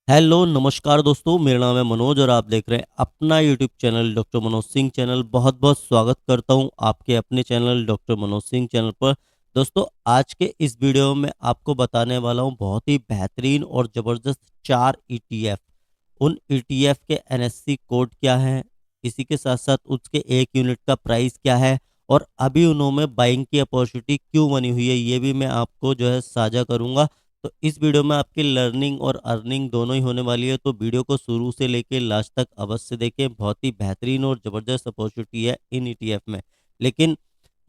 Hello नमस्कार दोस्तों, मेरा नाम है मनोज और आप देख रहे हैं अपना YouTube channel doctor Manoj Singh channel. बहुत बहुत स्वागत करता हूं आपके अपने channel doctor Manoj Singh channel पर। दोस्तों, आज के इस वीडियो में आपको बताने वाला हूं बहुत ही बेहतरीन और ज़बरदस्त 4 ETF। उन ETF के NSE कोड क्या हैं, इसी के साथ साथ उसके 1 यूनिट का प्राइस क्या है और अभी उन्होंने बाइंग की अपॉर्चुनिटी क्यों बनी हुई है, ये भी मैं आपको जो है साझा करूंगा। तो इस वीडियो में आपकी लर्निंग और अर्निंग दोनों ही होने वाली है, तो वीडियो को शुरू से लेके लास्ट तक अवश्य देखें। बहुत ही बेहतरीन और ज़बरदस्त अपॉर्चुनिटी है इन ETF में। लेकिन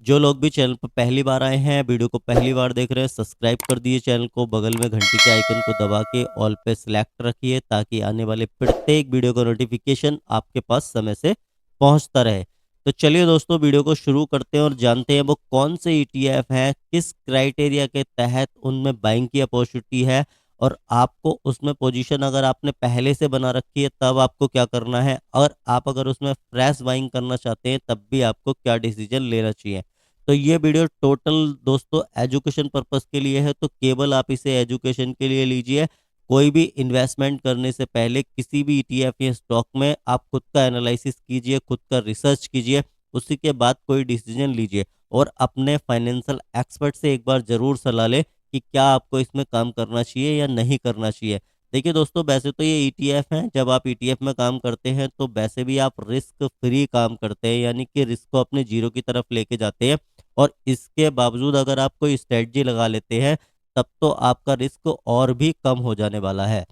जो लोग भी चैनल पर पहली बार आए हैं, वीडियो को पहली बार देख रहे हैं, सब्सक्राइब कर दिए चैनल को, बगल में घंटी के आइकन को दबा के ऑल पे सिलेक्ट रखिए ताकि आने वाले प्रत्येक वीडियो का नोटिफिकेशन आपके पास समय से पहुंचता रहे। तो चलिए दोस्तों, वीडियो को शुरू करते हैं और जानते हैं वो कौन से ETF हैं, किस क्राइटेरिया के तहत उनमें बाइंग की अपॉर्चुनिटी है और आपको उसमें पोजीशन अगर आपने पहले से बना रखी है तब आपको क्या करना है, और आप अगर उसमें फ्रेश बाइंग करना चाहते हैं तब भी आपको क्या डिसीजन लेना चाहिए। तो ये वीडियो टोटल दोस्तों एजुकेशन पर्पस के लिए है, तो केवल आप इसे एजुकेशन के लिए लीजिए। कोई भी इन्वेस्टमेंट करने से पहले किसी भी ETF या स्टॉक में आप खुद का एनालिसिस कीजिए, खुद का रिसर्च कीजिए, उसी के बाद कोई डिसीजन लीजिए और अपने फाइनेंशियल एक्सपर्ट से एक बार ज़रूर सलाह लें कि क्या आपको इसमें काम करना चाहिए या नहीं करना चाहिए। देखिए दोस्तों, वैसे तो ये ETF हैं, जब आप ETF में काम करते हैं तो वैसे भी आप रिस्क फ्री काम करते हैं, यानी कि रिस्क को अपने जीरो की तरफ लेके जाते हैं। और इसके बावजूद अगर आप कोई स्ट्रेटजी लगा लेते हैं तब तो आपका रिस्क और भी कम हो जाने वाला है।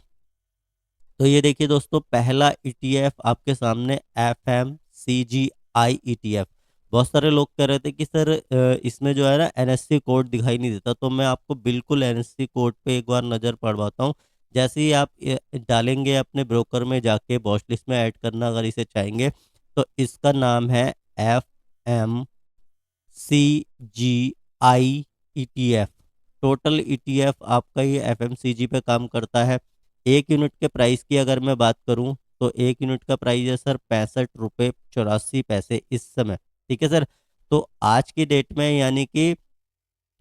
तो ये देखिए दोस्तों, पहला ETF आपके सामने FMCGI ETF। बहुत सारे लोग कह रहे थे कि सर इसमें जो है ना NSE कोड दिखाई नहीं देता, तो मैं आपको बिल्कुल NSE कोड पे एक बार नज़र पड़वाता हूँ। जैसे ही आप डालेंगे अपने ब्रोकर में जाके वॉच लिस्ट में ऐड करना अगर इसे चाहेंगे, तो इसका नाम है FMCGI ETF। टोटल ETF आपका ये FMCG पे काम करता है। 1 यूनिट के प्राइस की अगर मैं बात करूं तो 1 यूनिट का प्राइस है सर 65 रुपये 84 पैसे इस समय। ठीक है सर। तो आज की डेट में यानी कि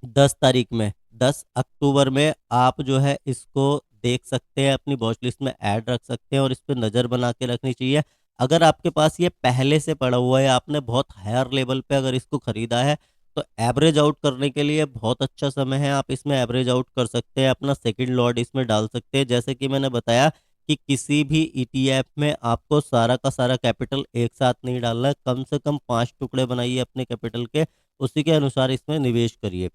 10 तारीख में, 10 अक्टूबर में आप जो है इसको देख सकते हैं, अपनी वॉच लिस्ट में ऐड रख सकते हैं और इस पर नज़र बना के रखनी चाहिए। अगर आपके पास ये पहले से पड़ा हुआ है, आपने बहुत हायर लेवल पे अगर इसको खरीदा है, तो एवरेज आउट करने के लिए बहुत अच्छा समय है। आप इसमें एवरेज आउट कर सकते हैं, अपना सेकंड लॉट इसमें डाल सकते हैं। जैसे कि मैंने बताया कि किसी भी ETF में आपको सारा का सारा कैपिटल एक साथ नहीं डालना है, कम से कम 5 टुकड़े बनाइए अपने कैपिटल के, उसी के अनुसार इसमें निवेश करिए।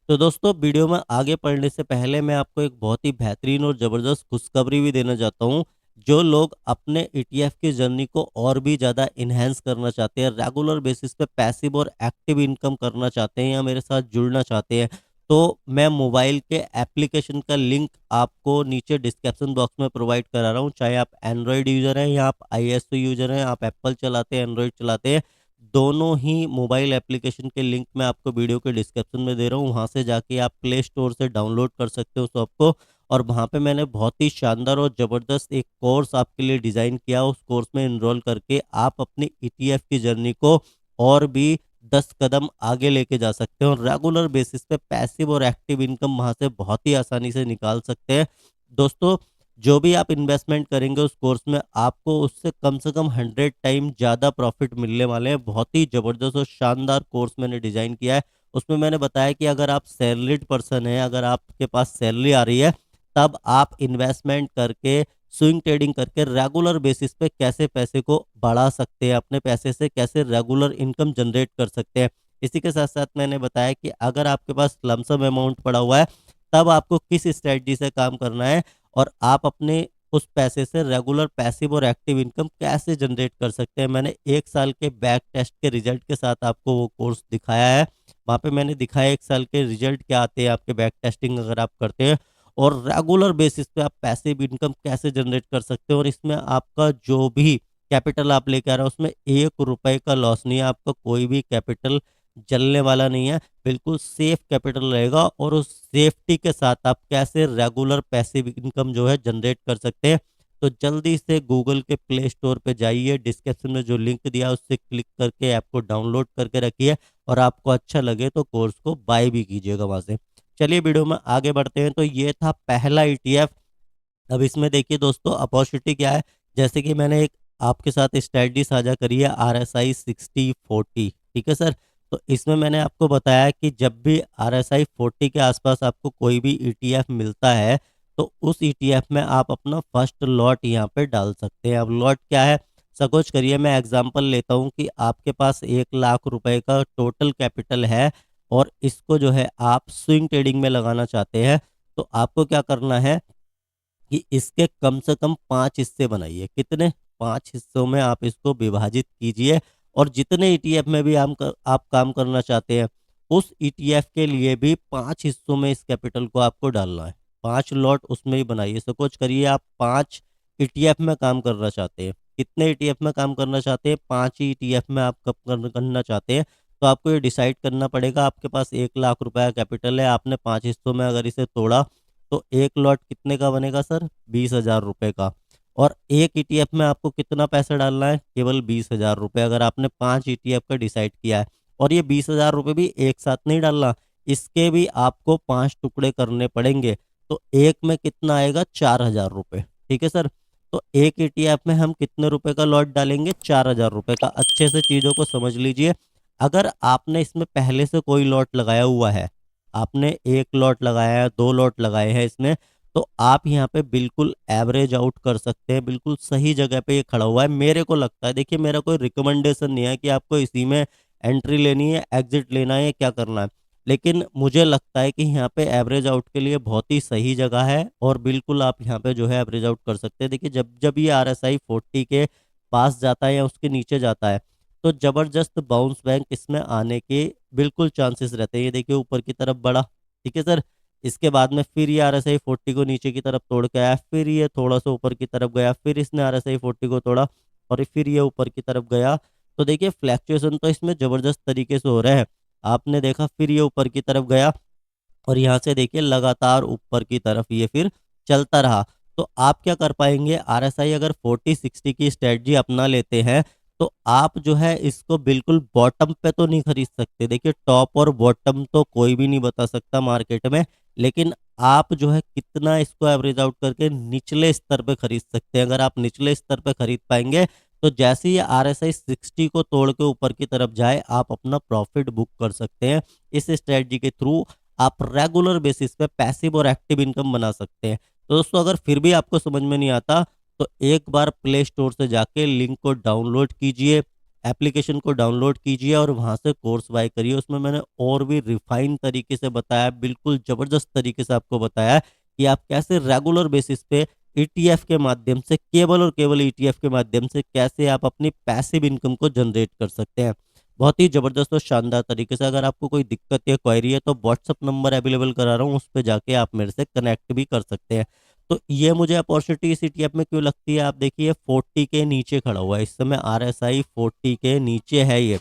तो दोस्तों, वीडियो में आगे बढ़ने से पहले मैं आपको एक बहुत ही बेहतरीन और ज़बरदस्त खुशखबरी भी देना चाहता हूँ। जो लोग अपने ETF की जर्नी को और भी ज़्यादा इन्हेंस करना चाहते हैं, रेगुलर बेसिस पे पैसिव और एक्टिव इनकम करना चाहते हैं या मेरे साथ जुड़ना चाहते हैं, तो मैं मोबाइल के एप्लीकेशन का लिंक आपको नीचे डिस्क्रिप्शन बॉक्स में प्रोवाइड करा रहा हूँ। चाहे आप एंड्रॉयड यूज़र हैं या आप ISO यूज़र हैं, आप एप्पल चलाते हैं, एंड्रॉयड चलाते हैं, दोनों ही मोबाइल एप्लीकेशन के लिंक मैं आपको वीडियो के डिस्क्रिप्शन में दे रहा हूँ। वहाँ से जाके आप प्ले स्टोर से डाउनलोड कर सकते हो उस ऐप को। और वहाँ पे मैंने बहुत ही शानदार और ज़बरदस्त एक कोर्स आपके लिए डिज़ाइन किया। उस कोर्स में इनरोल करके आप अपनी ETF की जर्नी को और भी 10 कदम आगे लेके जा सकते हैं और रेगुलर बेसिस पे पैसिव और एक्टिव इनकम वहाँ से बहुत ही आसानी से निकाल सकते हैं। दोस्तों, जो भी आप इन्वेस्टमेंट करेंगे उस कोर्स में आपको उससे कम से कम 100 टाइम ज़्यादा प्रॉफिट मिलने वाले हैं। बहुत ही ज़बरदस्त और शानदार कोर्स मैंने डिज़ाइन किया है। उसमें मैंने बताया कि अगर आप सैलरीड पर्सन हैं, अगर आपके पास सैलरी आ रही है, तब आप इन्वेस्टमेंट करके, स्विंग ट्रेडिंग करके रेगुलर बेसिस पे कैसे पैसे को बढ़ा सकते हैं, अपने पैसे से कैसे रेगुलर इनकम जनरेट कर सकते हैं। इसी के साथ साथ मैंने बताया कि अगर आपके पास लमसम अमाउंट पड़ा हुआ है, तब आपको किस स्ट्रेटजी से काम करना है और आप अपने उस पैसे से रेगुलर पैसिव और एक्टिव इनकम कैसे जनरेट कर सकते हैं। मैंने 1 साल के बैक टेस्ट के रिजल्ट के साथ आपको वो कोर्स दिखाया है। वहाँ पे मैंने दिखाया 1 साल के रिजल्ट क्या आते हैं आपके बैक टेस्टिंग अगर आप करते हैं, और रेगुलर बेसिस पे आप पैसिव इनकम कैसे जनरेट कर सकते हैं। और इसमें आपका जो भी कैपिटल आप लेके आ रहे हो उसमें 1 रुपए का लॉस नहीं है, आपका कोई भी कैपिटल जलने वाला नहीं है, बिल्कुल सेफ कैपिटल रहेगा। और उस सेफ्टी के साथ आप कैसे रेगुलर पैसिव इनकम जो है जनरेट कर सकते हैं। तो जल्दी से गूगल के प्ले स्टोर पे जाइए, डिस्क्रिप्शन में जो लिंक दिया है उससे क्लिक करके ऐप को डाउनलोड करके रखिए और आपको अच्छा लगे तो कोर्स को बाय भी कीजिएगा वहाँ से। चलिए वीडियो में आगे बढ़ते हैं। तो ये था पहला ETF अब इसमें देखिए दोस्तों अपॉर्चुनिटी क्या है, जैसे कि मैंने एक आपके साथ स्ट्रैटेजी साझा करी है RSI 60/40, ठीक है सर। तो इसमें मैंने आपको बताया कि जब भी RSI 40 के आसपास आपको कोई भी ETF मिलता है, तो उस ETF में आप अपना फर्स्ट लॉट यहाँ पे डाल सकते हैं। अब लॉट क्या है, सपोज करिए मैं एग्जांपल लेता हूँ कि आपके पास 1 लाख रुपए का टोटल कैपिटल है और इसको जो है आप स्विंग ट्रेडिंग में लगाना चाहते हैं। तो आपको क्या करना है कि इसके कम से कम 5 हिस्से बनाइए। कितने? 5 हिस्सों में आप इसको विभाजित कीजिए और जितने ETF में भी आप काम करना चाहते हैं, उस ETF के लिए भी 5 हिस्सों में इस कैपिटल को आपको डालना है। 5 लॉट उसमें ही बनाइए। सपोज करिए आप 5 ETF में काम करना चाहते हैं। कितने ETF में काम करना चाहते हैं? 5 ही ETF में आप कब करना चाहते हैं। तो आपको ये डिसाइड करना पड़ेगा। आपके पास 1 लाख रुपए का कैपिटल है, आपने 5 हिस्सों में अगर इसे तोड़ा तो एक लॉट कितने का बनेगा सर? 20,000 रुपए का। और एक ETF में आपको कितना पैसा डालना है? केवल 20,000 रुपए, अगर आपने 5 ETF का डिसाइड किया है। और ये 20,000 रुपए भी एक साथ नहीं डालना, इसके भी आपको 5 टुकड़े करने पड़ेंगे। तो एक में कितना आएगा? 4,000 रुपए, ठीक है सर। तो एक ETF में हम कितने रुपए का लॉट डालेंगे? 4,000 रुपए का। अच्छे से चीज़ों को समझ लीजिए। अगर आपने इसमें पहले से कोई लॉट लगाया हुआ है, आपने 1 लॉट लगाया है, 2 लॉट लगाए हैं इसमें, तो आप यहाँ पे बिल्कुल एवरेज आउट कर सकते हैं। बिल्कुल सही जगह पे ये खड़ा हुआ है मेरे को लगता है। देखिए मेरा कोई रिकमेंडेशन नहीं है कि आपको इसी में एंट्री लेनी है, एग्जिट लेना है, क्या करना है। लेकिन मुझे लगता है कि यहाँ पे एवरेज आउट के लिए बहुत ही सही जगह है और बिल्कुल आप यहाँ पे जो है एवरेज आउट कर सकते हैं। देखिए जब जब ये RSI 40 के पास जाता है या उसके नीचे जाता है, तो जबरदस्त बाउंस बैक इसमें आने के बिल्कुल चांसेस रहते हैं। ये देखिए ऊपर की तरफ बढ़ा, ठीक है सर। इसके बाद में फिर ये RSI 40 को नीचे की तरफ तोड़ के आया, फिर ये थोड़ा सा ऊपर की तरफ गया, फिर इसने RSI 40 को तोड़ा और फिर ये ऊपर की तरफ गया। तो देखिए फ्लैक्चुएशन तो इसमें जबरदस्त तरीके से हो रहा है। आपने देखा फिर ये ऊपर की तरफ गया और यहाँ से देखिए लगातार ऊपर की तरफ ये फिर चलता रहा। तो आप क्या कर पाएंगे, RSI अगर 40-60 की स्ट्रेटजी अपना लेते हैं, तो आप जो है इसको बिल्कुल बॉटम पे तो नहीं खरीद सकते। देखिए टॉप और बॉटम तो कोई भी नहीं बता सकता मार्केट में, लेकिन आप जो है कितना इसको एवरेज आउट करके निचले स्तर पे खरीद सकते हैं। अगर आप निचले स्तर पे खरीद पाएंगे, तो जैसे ही RSI 60 को तोड़ के ऊपर की तरफ जाए, आप अपना प्रॉफिट बुक कर सकते हैं। इस स्ट्रेटजी के थ्रू आप रेगुलर बेसिस पे पैसिव और एक्टिव इनकम बना सकते हैं। तो दोस्तों अगर फिर भी आपको समझ में नहीं आता, तो एक बार प्ले स्टोर से जाके लिंक को डाउनलोड कीजिए, एप्लीकेशन को डाउनलोड कीजिए और वहां से कोर्स बाय करिए। उसमें मैंने और भी रिफाइन तरीके से बताया, बिल्कुल जबरदस्त तरीके से आपको बताया कि आप कैसे रेगुलर बेसिस पे ETF के माध्यम से, केवल और केवल ETF के माध्यम से कैसे आप अपनी पैसिव इनकम को जनरेट कर सकते हैं। बहुत ही ज़बरदस्त और शानदार तरीके से। अगर आपको कोई दिक्कत या क्वेरी है तो व्हाट्सअप नंबर अवेलेबल करा रहा हूँ, उस पे जाके आप मेरे से कनेक्ट भी कर सकते हैं। तो ये मुझे अपॉर्चुनिटी इस ETF में क्यों लगती है, आप देखिए 40 के नीचे खड़ा हुआ है इस समय, RSI 40 के नीचे है ये।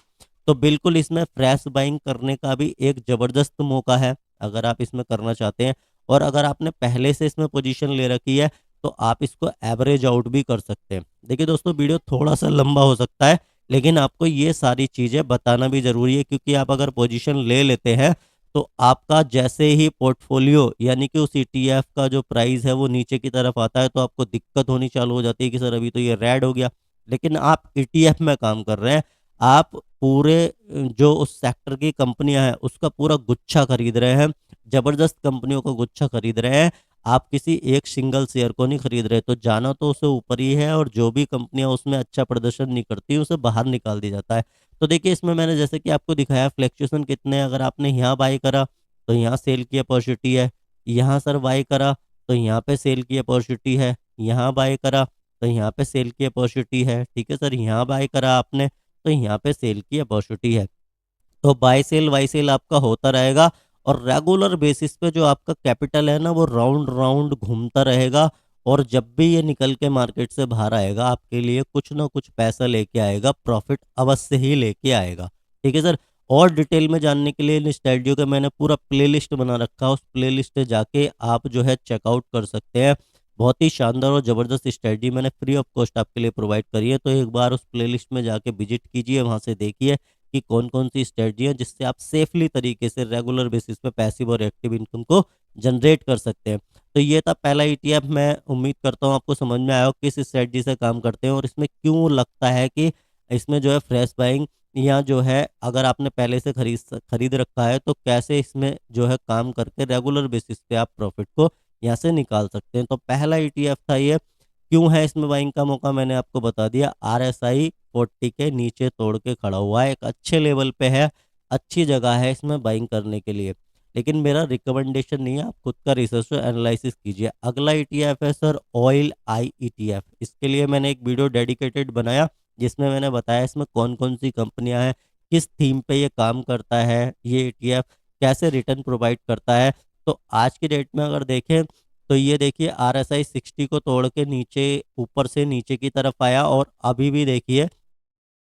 तो बिल्कुल इसमें फ्रेश बाइंग करने का भी एक ज़बरदस्त मौका है अगर आप इसमें करना चाहते हैं। और अगर आपने पहले से इसमें पोजीशन ले रखी है, तो आप इसको एवरेज आउट भी कर सकते हैं। देखिए दोस्तों वीडियो थोड़ा सा लंबा हो सकता है, लेकिन आपको ये सारी चीज़ें बताना भी ज़रूरी है, क्योंकि आप अगर पोजीशन ले लेते हैं, तो आपका जैसे ही पोर्टफोलियो यानी कि उस ETF का जो प्राइस है वो नीचे की तरफ आता है, तो आपको दिक्कत होनी चालू हो जाती है कि सर अभी तो ये रेड हो गया। लेकिन आप ETF में काम कर रहे हैं, आप पूरे जो उस सेक्टर की कंपनियां हैं उसका पूरा गुच्छा खरीद रहे हैं, जबरदस्त कंपनियों का गुच्छा खरीद रहे हैं। आप किसी एक सिंगल शेयर को नहीं खरीद रहे। तो जाना तो उसे ऊपर ही है, और जो भी कंपनियां उसमें अच्छा प्रदर्शन नहीं करती उसे बाहर निकाल दिया जाता है। तो देखिए इसमें मैंने जैसे कि आपको दिखाया फ्लैक्चुएशन कितने हैं। अगर आपने यहाँ बाई करा तो यहाँ सेल की अपॉर्चुनिटी है, यहाँ सर बाई करा तो यहाँ पे सेल की अपॉर्चुनिटी है, यहाँ बाई करा तो यहाँ पे सेल की अपॉर्चुनिटी है, ठीक है सर। यहाँ बाई करा आपने तो यहाँ पे सेल की अपॉर्चुनिटी है। तो बाय सेल वाई सेल आपका होता रहेगा, और रेगुलर बेसिस पे जो आपका कैपिटल है ना, वो राउंड राउंड घूमता रहेगा। और जब भी ये निकल के मार्केट से बाहर आएगा, आपके लिए कुछ ना कुछ पैसा लेके आएगा, प्रॉफिट अवश्य ही लेके आएगा, ठीक है सर। और डिटेल में जानने के लिए इन स्ट्रेटजियों का मैंने पूरा प्लेलिस्ट बना रखा है, उस प्लेलिस्ट पे जाके आप जो है चेकआउट कर सकते हैं। बहुत ही शानदार और ज़बरदस्त स्ट्रेटजी मैंने फ्री ऑफ कॉस्ट आपके लिए प्रोवाइड करी है। तो एक बार उस प्लेलिस्ट में जाके विजिट कीजिए, वहाँ से देखिए कि कौन कौन सी स्ट्रेटजी है जिससे आप सेफली तरीके से रेगुलर बेसिस पे पैसिव और एक्टिव इनकम को जनरेट कर सकते हैं। तो ये था पहला ईटीएफ। मैं उम्मीद करता हूँ आपको समझ में आया हो किस स्ट्रेटजी से काम करते हैं और इसमें क्यों लगता है कि इसमें जो है फ्रेश बाइंग या जो है अगर आपने पहले से खरीद रखा है तो कैसे इसमें जो है काम करके रेगुलर बेसिस पे आप प्रॉफिट को यहाँ से निकाल सकते हैं। तो पहला ईटीएफ था ये। क्यों है इसमें बाइंग का मौका, मैंने आपको बता दिया। आरएसआई 40 के नीचे तोड़ के खड़ा हुआ है, एक अच्छे लेवल पे है, अच्छी जगह है इसमें बाइंग करने के लिए। लेकिन मेरा रिकमेंडेशन नहीं है, आप खुद का रिसर्च और एनालिसिस कीजिए। अगला ईटीएफ है सर ऑयल आई ईटीएफ। इसके लिए मैंने एक वीडियो डेडिकेटेड बनाया जिसमें मैंने बताया इसमें कौन कौन सी कंपनियां हैं, किस थीम पे ये काम करता है, ये ईटीएफ कैसे रिटर्न प्रोवाइड करता है। तो आज की डेट में अगर देखें तो ये देखिए आरएसआई 60 को तोड़ के नीचे ऊपर से नीचे की तरफ आया और अभी भी देखिए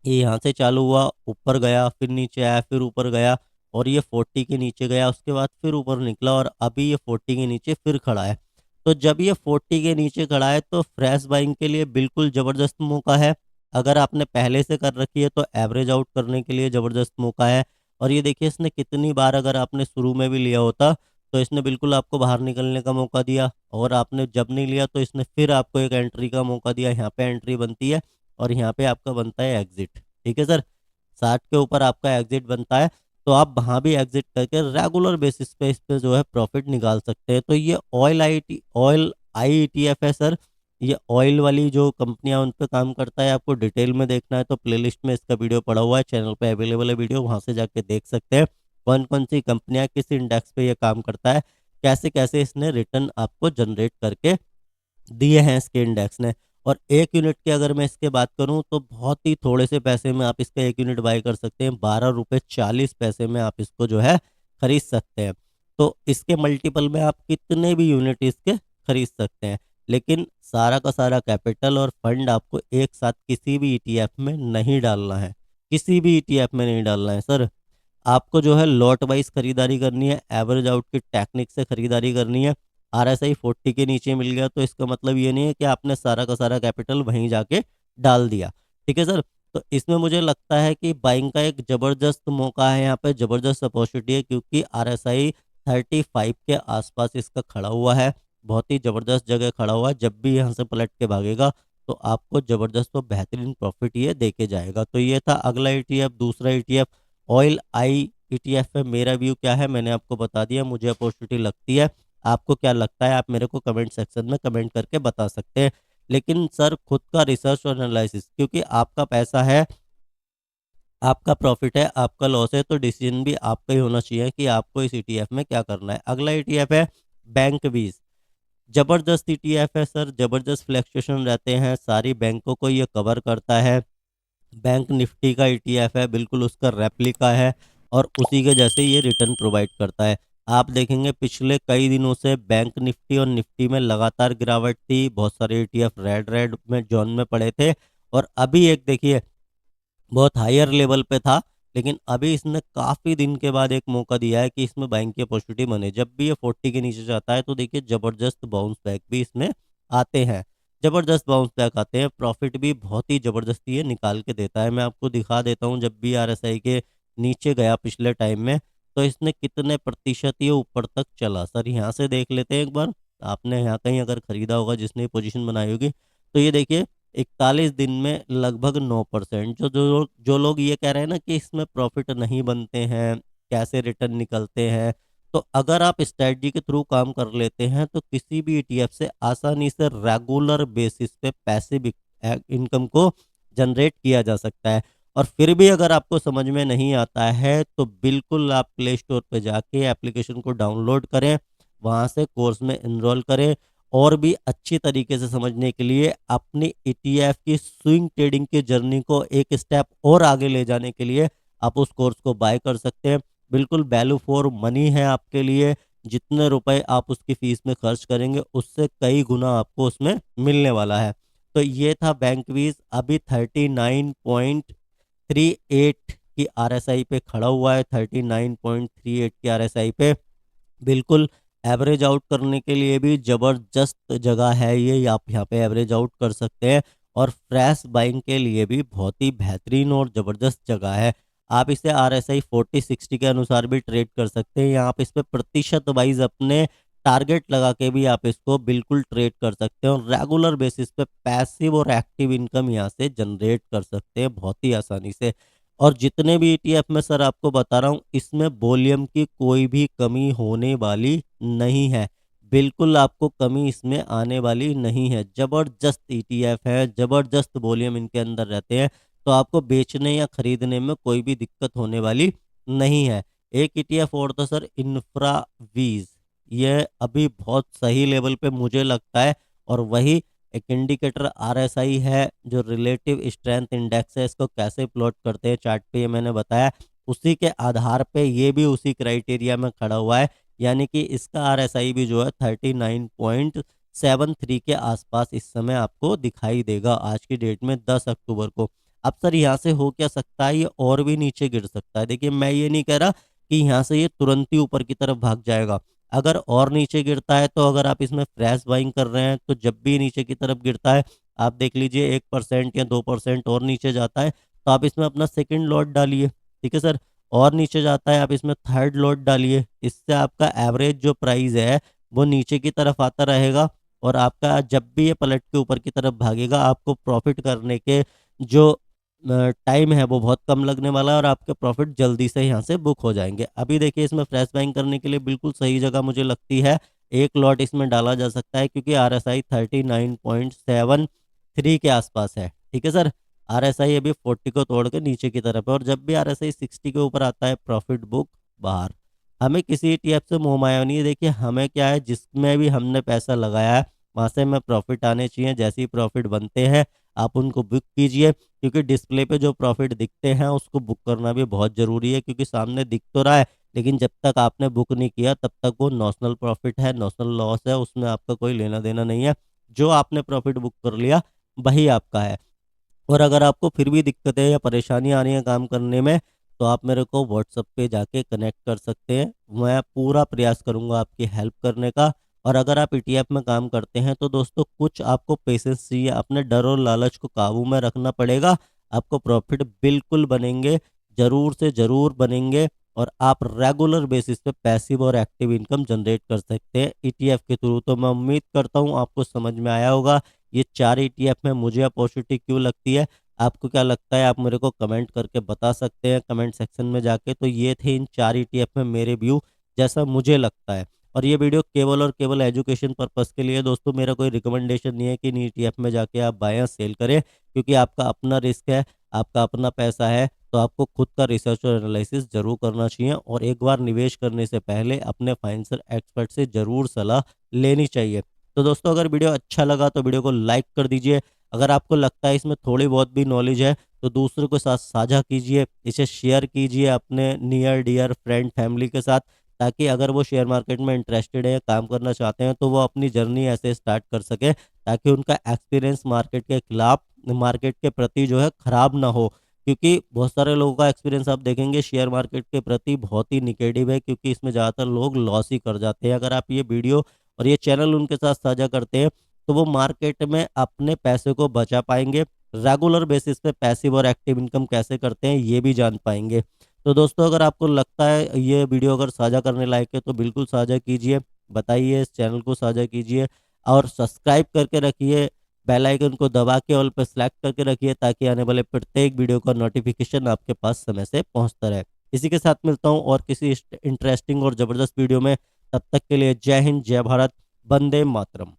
ये यहाँ से चालू हुआ, ऊपर गया, फिर नीचे आया, फिर ऊपर गया और ये 40 के नीचे गया, उसके बाद फिर ऊपर निकला और अभी ये 40 के नीचे फिर खड़ा है। तो जब ये 40 के नीचे खड़ा है तो फ्रेश बाइंग के लिए बिल्कुल ज़बरदस्त मौका है। अगर आपने पहले से कर रखी है तो एवरेज आउट करने के लिए ज़बरदस्त मौका है। और ये देखिए इसने कितनी बार, अगर आपने शुरू में भी लिया होता तो इसने बिल्कुल आपको बाहर निकलने का मौका दिया, और आपने जब नहीं लिया तो इसने फिर आपको एक एंट्री का मौका दिया। यहाँ पे एंट्री बनती है और यहाँ पे आपका बनता है एग्जिट। ठीक है सर, 60 के ऊपर आपका एग्जिट बनता है तो आप वहाँ भी एग्जिट करके रेगुलर बेसिस पे इस पे जो है प्रॉफिट निकाल सकते हैं। तो ये ऑयल आई ईटीएफ है सर। ये ऑयल वाली जो कंपनियां उन पे काम करता है। आपको डिटेल में देखना है तो प्लेलिस्ट में इसका वीडियो पड़ा हुआ है, चैनल पे अवेलेबल है वीडियो, वहाँ से जाके देख सकते हैं कौन कौन सी कंपनियां किस इंडेक्स पे ये काम करता है, कैसे कैसे इसने रिटर्न आपको जनरेट करके दिए हैं इसके इंडेक्स ने। और एक यूनिट की अगर मैं इसके बात करूं तो बहुत ही थोड़े से पैसे में आप इसका एक यूनिट बाय कर सकते हैं। 12 रुपये 40 पैसे में आप इसको जो है खरीद सकते हैं। तो इसके मल्टीपल में आप कितने भी यूनिट इसके खरीद सकते हैं। लेकिन सारा का सारा कैपिटल और फंड आपको एक साथ किसी भी ईटीएफ में नहीं डालना है, किसी भी ईटीएफ में नहीं डालना है सर। आपको जो है लॉट वाइज खरीदारी करनी है, एवरेज आउट की टेक्निक से खरीदारी करनी है। आरएसआई 40 के नीचे मिल गया तो इसका मतलब ये नहीं है कि आपने सारा का सारा कैपिटल वहीं जाके डाल दिया। ठीक है सर। तो इसमें मुझे लगता है कि बाइंग का एक ज़बरदस्त मौका है, यहाँ पे ज़बरदस्त अपॉर्चुनिटी है, क्योंकि आरएसआई 35 के आसपास इसका खड़ा हुआ है। बहुत ही ज़बरदस्त जगह खड़ा हुआ है। जब भी यहाँ से पलट के भागेगा तो आपको ज़बरदस्त और बेहतरीन प्रॉफिट ये देके जाएगा। तो ये था अगला ईटीएफ। दूसरा ईटीएफ ऑयल आई ईटीएफ पे मेरा व्यू क्या है मैंने आपको बता दिया, मुझे अपॉर्चुनिटी लगती है। आपको क्या लगता है आप मेरे को कमेंट सेक्शन में कमेंट करके बता सकते हैं। लेकिन सर खुद का रिसर्च और एनालिसिस, क्योंकि आपका पैसा है, आपका प्रॉफिट है, आपका लॉस है, तो डिसीजन भी आपका ही होना चाहिए कि आपको इस ईटीएफ में क्या करना है। अगला ईटीएफ है बैंक वीज। जबरदस्त ईटीएफ है सर, जबरदस्त फ्लैक्चुएशन रहते हैं, सारी बैंकों को ये कवर करता है। बैंक निफ्टी का ईटीएफ है, बिल्कुल उसका रेप्लिका है और उसी के जैसे ये रिटर्न प्रोवाइड करता है। आप देखेंगे पिछले कई दिनों से बैंक निफ्टी और निफ्टी में लगातार गिरावट थी, बहुत सारे ईटीएफ रेड रेड में जोन में पड़े थे। और अभी एक देखिए बहुत हायर लेवल पे था, लेकिन अभी इसने काफ़ी दिन के बाद एक मौका दिया है कि इसमें बाइंग की अपॉर्चुनिटी बने। जब भी ये 40 के नीचे जाता है तो देखिए ज़बरदस्त बाउंस बैक भी इसमें आते हैं, ज़बरदस्त बाउंस बैक आते हैं। प्रॉफिट भी बहुत ही ज़बरदस्ती ये निकाल के देता है। मैं आपको दिखा देता हूँ, जब भी आरएसआई के नीचे गया पिछले टाइम में तो इसने कितने प्रतिशत ये ऊपर तक चला। सर यहाँ से देख लेते हैं एक बार, आपने यहाँ कहीं अगर खरीदा होगा जिसने पोजीशन बनाई होगी तो ये देखिए 41 दिन में लगभग 9%। जो लोग ये कह रहे हैं ना कि इसमें प्रॉफिट नहीं बनते हैं, कैसे रिटर्न निकलते हैं, तो अगर आप स्ट्रेटजी के थ्रू काम कर लेते हैं तो किसी भी ईटीएफ से आसानी से रेगुलर बेसिस पे पैसिव इनकम को जनरेट किया जा सकता है। और फिर भी अगर आपको समझ में नहीं आता है तो बिल्कुल आप प्ले स्टोर पे जाके एप्लीकेशन को डाउनलोड करें, वहाँ से कोर्स में इनरोल करें और भी अच्छी तरीके से समझने के लिए अपनी ईटीएफ की स्विंग ट्रेडिंग की जर्नी को एक स्टेप और आगे ले जाने के लिए आप उस कोर्स को बाय कर सकते हैं। बिल्कुल वैल्यू फॉर मनी है आपके लिए। जितने रुपए आप उसकी फीस में खर्च करेंगे उससे कई गुना आपको उसमें मिलने वाला है। तो ये था बैंकवीज, अभी 39.38 की आरएसआई पे खड़ा हुआ है। 39.38 की आरएसआई पे बिल्कुल एवरेज आउट करने के लिए भी ज़बरदस्त जगह है ये, आप यहाँ पे एवरेज आउट कर सकते हैं। और फ्रेश बाइंग के लिए भी बहुत ही बेहतरीन और ज़बरदस्त जगह है। आप इसे आरएसआई 40-60 के अनुसार भी ट्रेड कर सकते हैं, या आप इस पे प्रतिशत वाइज अपने टारगेट लगा के भी आप इसको बिल्कुल ट्रेड कर सकते हैं और रेगुलर बेसिस पे पैसिव और एक्टिव इनकम यहाँ से जनरेट कर सकते हैं बहुत ही आसानी से। और जितने भी ईटीएफ में सर आपको बता रहा हूँ, इसमें वॉल्यूम की कोई भी कमी होने वाली नहीं है। बिल्कुल आपको कमी इसमें आने वाली नहीं है। ज़बरदस्त ईटीएफ है, ज़बरदस्त वॉल्यूम इनके अंदर रहते हैं, तो आपको बेचने या खरीदने में कोई भी दिक्कत होने वाली नहीं है। एक ईटीएफ और था सर, इंफ्रावीज। ये अभी बहुत सही लेवल पे मुझे लगता है। और वही एक इंडिकेटर आरएसआई है, जो रिलेटिव स्ट्रेंथ इंडेक्स है, इसको कैसे प्लॉट करते हैं चार्ट पे ये मैंने बताया। उसी के आधार पे ये भी उसी क्राइटेरिया में खड़ा हुआ है, यानी कि इसका आरएसआई भी जो है 39.73 के आसपास इस समय आपको दिखाई देगा आज की डेट में 10 अक्टूबर को। अब सर यहाँ से हो क्या सकता है, ये और भी नीचे गिर सकता है। देखिए मैं ये नहीं कह रहा कि यहाँ से ये तुरंत ही ऊपर की तरफ भाग जाएगा। अगर और नीचे गिरता है तो अगर आप इसमें फ्रेश बाइंग कर रहे हैं तो जब भी नीचे की तरफ गिरता है, आप देख लीजिए 1% या 2% और नीचे जाता है तो आप इसमें अपना सेकंड लॉट डालिए। ठीक है सर। और नीचे जाता है आप इसमें थर्ड लॉट डालिए। इससे आपका एवरेज जो प्राइस है वो नीचे की तरफ आता रहेगा और आपका जब भी ये पलट के ऊपर की तरफ भागेगा, आपको प्रॉफिट करने के जो टाइम है वो बहुत कम लगने वाला है और आपके प्रॉफिट जल्दी से यहाँ से बुक हो जाएंगे। अभी देखिए इसमें फ्रेश बाइंग करने के लिए बिल्कुल सही जगह मुझे लगती है। एक लॉट इसमें डाला जा सकता है क्योंकि आरएसआई 39.73 के आसपास है। ठीक है सर। आरएसआई अभी 40 को तोड़ के नीचे की तरफ है और जब भी आरएसआई 60 के ऊपर आता है, प्रॉफिट बुक बाहर। हमें किसी ईटीएफ से मोह माया नहीं है। देखिए हमें क्या है, जिसमें भी हमने पैसा लगाया है वहां से हमें प्रॉफिट आने चाहिए। जैसे ही प्रॉफिट बनते हैं आप उनको बुक कीजिए, क्योंकि डिस्प्ले पे जो प्रॉफिट दिखते हैं उसको बुक करना भी बहुत ज़रूरी है, क्योंकि सामने दिख तो रहा है लेकिन जब तक आपने बुक नहीं किया तब तक वो नॉशनल प्रॉफिट है, नॉशनल लॉस है, उसमें आपका कोई लेना देना नहीं है। जो आपने प्रॉफिट बुक कर लिया वही आपका है। और अगर आपको फिर भी दिक्कतें या परेशानी आ रही है काम करने में, तो आप मेरे को व्हाट्सएप पे जाके कनेक्ट कर सकते हैं। मैं पूरा प्रयास करूंगा आपकी हेल्प करने का। और अगर आप ईटीएफ में काम करते हैं तो दोस्तों कुछ आपको पेशेंस चाहिए, अपने डर और लालच को काबू में रखना पड़ेगा। आपको प्रॉफिट बिल्कुल बनेंगे, ज़रूर से ज़रूर बनेंगे। और आप रेगुलर बेसिस पे पैसिव और एक्टिव इनकम जनरेट कर सकते हैं ईटीएफ के थ्रू। तो मैं उम्मीद करता हूँ आपको समझ में आया होगा ये 4 ईटीएफ में मुझे अपॉर्चुनिटी क्यों लगती है। आपको क्या लगता है आप मेरे को कमेंट करके बता सकते हैं कमेंट सेक्शन में जाके। तो ये थे इन 4 ईटीएफ में मेरे व्यू, जैसा मुझे लगता है। और ये वीडियो केवल और केवल एजुकेशन पर्पस के लिए है दोस्तों। मेरा कोई रिकमेंडेशन नहीं है कि इन ईटीएफ में जाके आप बाय या सेल करें, क्योंकि आपका अपना रिस्क है, आपका अपना पैसा है। तो आपको खुद का रिसर्च और एनालिसिस जरूर करना चाहिए और एक बार निवेश करने से पहले अपने फाइनेंशियल एक्सपर्ट से जरूर सलाह लेनी चाहिए। तो दोस्तों अगर वीडियो अच्छा लगा तो वीडियो को लाइक कर दीजिए। अगर आपको लगता है इसमें थोड़ी बहुत भी नॉलेज है तो दूसरों के साथ साझा कीजिए, इसे शेयर कीजिए अपने नियर डियर फ्रेंड फैमिली के साथ, ताकि अगर वो शेयर मार्केट में इंटरेस्टेड है, काम करना चाहते हैं, तो वो अपनी जर्नी ऐसे स्टार्ट कर सके ताकि उनका एक्सपीरियंस मार्केट के खिलाफ, मार्केट के प्रति जो है खराब ना हो। क्योंकि बहुत सारे लोगों का एक्सपीरियंस आप देखेंगे शेयर मार्केट के प्रति बहुत ही निगेटिव है, क्योंकि इसमें ज़्यादातर लोग लॉस ही कर जाते हैं। अगर आप ये वीडियो और ये चैनल उनके साथ साझा करते हैं तो वो मार्केट में अपने पैसे को बचा पाएंगे, रेगुलर बेसिस पे पैसिव और एक्टिव इनकम कैसे करते हैं ये भी जान पाएंगे। तो दोस्तों अगर आपको लगता है ये वीडियो अगर साझा करने लायक है तो बिल्कुल साझा कीजिए, बताइए, इस चैनल को साझा कीजिए और सब्सक्राइब करके रखिए। बेल आइकन को दबा के ऑल पर सेलेक्ट करके रखिए ताकि आने वाले प्रत्येक वीडियो का नोटिफिकेशन आपके पास समय से पहुंचता रहे। इसी के साथ मिलता हूं और किसी इंटरेस्टिंग और ज़बरदस्त वीडियो में। तब तक के लिए जय हिंद, जय भारत, वंदे मातरम।